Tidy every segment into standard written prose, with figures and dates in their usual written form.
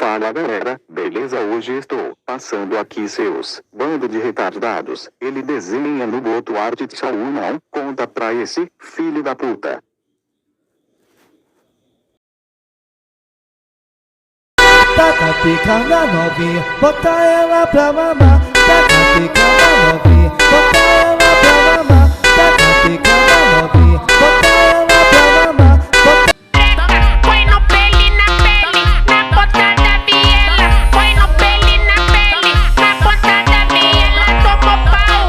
Fala galera, beleza? Hoje estou passando aqui seus bando de retardados. Ele desenha no boto arte de Saul, não conta pra esse filho da puta. Taca pica na novinha, bota ela pra mamar. Taca pica na novinha, bota ela pra mamar. Taca pica na novinha, bota ela pra mamar. Põe no pele, na ponta da biela. Põe no pele, na ponta da biela. Tomou pau,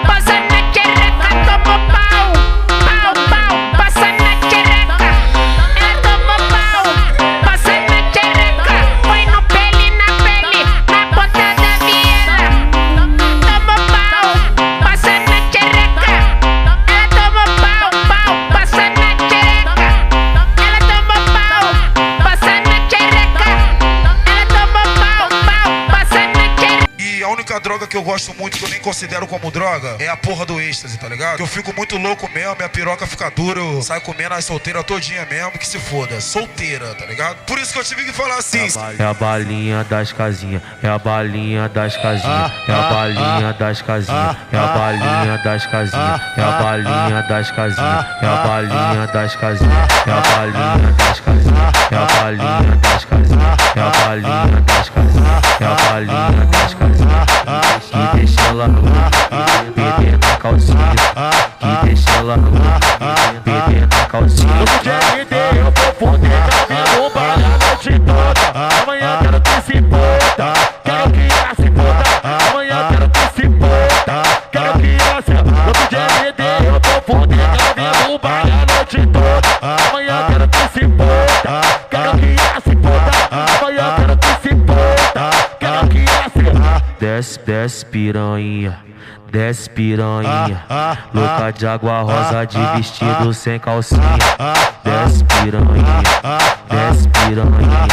passa na xereca. Tomou pau, passa na xereca. Ela tomou pau, passa na xereca. Põe no pele, na ponta da biela. Tomou pau, passa na xereca. Ela tomou pau, passa na xereca. Ela tomou pau, passa na xereca. Ela tomou pau, passa na xereca. E a única droga que eu gosto muito, que eu nem considero como droga, é a porra do êxtase, tá ligado? Que eu fico muito louco mesmo, minha piroca fica dura, eu saio comendo as solteiras todinha mesmo, que se foda, solteira, tá ligado? Por isso que eu tive que falar assim. É a balinha das casinhas, é a balinha das casinhas, é a balinha das casinhas, é a balinha das casinhas, é a balinha das casinhas, é a balinha das casinhas, é a balinha das casinhas, é a balinha das casinhas, é a balinha das casinhas, é a balinha das casinhas. Que deixa ela louca, perder na calcinha, que deixa ela louca, perder na calcinha. No GND eu vou foder, cabelo balha a noite toda. Amanhã quero que se foda, quero que ela se foda. Amanhã quero que se foda, quero que ela se foda. No GND eu vou foder, cabelo balha a noite toda. Amanhã quero que se foda, quero que ela se foda. Amanhã quero que se foda, quero que ela se foda. Desce piranha, desce piranha, louca de água rosa de vestido sem calcinha. Desce piranha, desce piranha,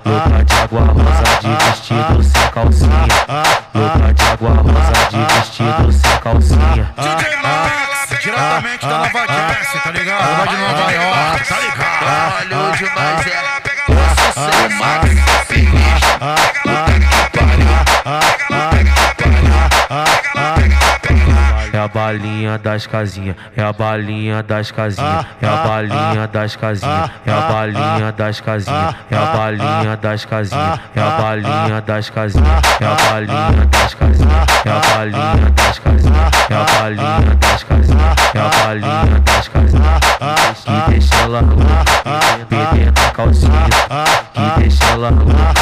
louca de água rosa de vestido sem calcinha. Louca de água rosa de vestido sem calcinha. DJ Max, diretamente da Nova Jersey, tá ligado? Lá de Nova York, tá ligado? Olha demais, posso ser o Max feliz. É a balinha das casinhas, é a balinha das casinhas, é a balinha das casinhas, é a balinha das casinhas, é a balinha das casinhas, é a balinha das casinhas, é a balinha das casinhas, é a balinha das casinhas, é a balinha das casinhas, é a balinha das casinhas. Que deixa ela louca, perder na calcinha, que deixa ela louca,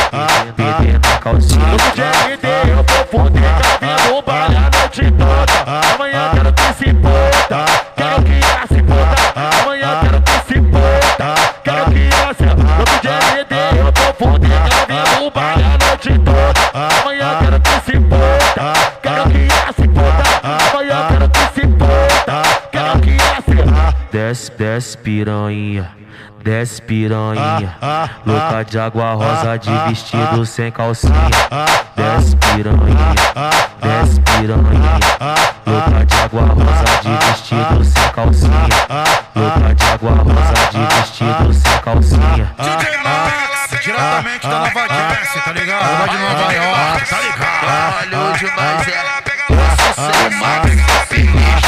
perder na calcinha. No GND eu vou foder, cabelo balha a noite toda. Amanhã quero que se foda, quero que ela se foda. Amanhã quero que se foda, quero que ela se foda. No GND eu vou foder, cabelo balha a noite toda. Amanhã quero que se foda, quero que ela se foda. Amanhã quero que se foda, quero que ela se foda. Desce piranha, desce piranha, louca de água rosa de vestido sem calcinha. Desce piranha, desce piranha, louca de água rosa de vestido sem calcinha. Louca de água rosa de vestido sem calcinha. DJ Max, diretamente da Nova Jersey, tá ligado? Lá de Nova York, tá ligado? Olha demais, posso ser o Max feliz.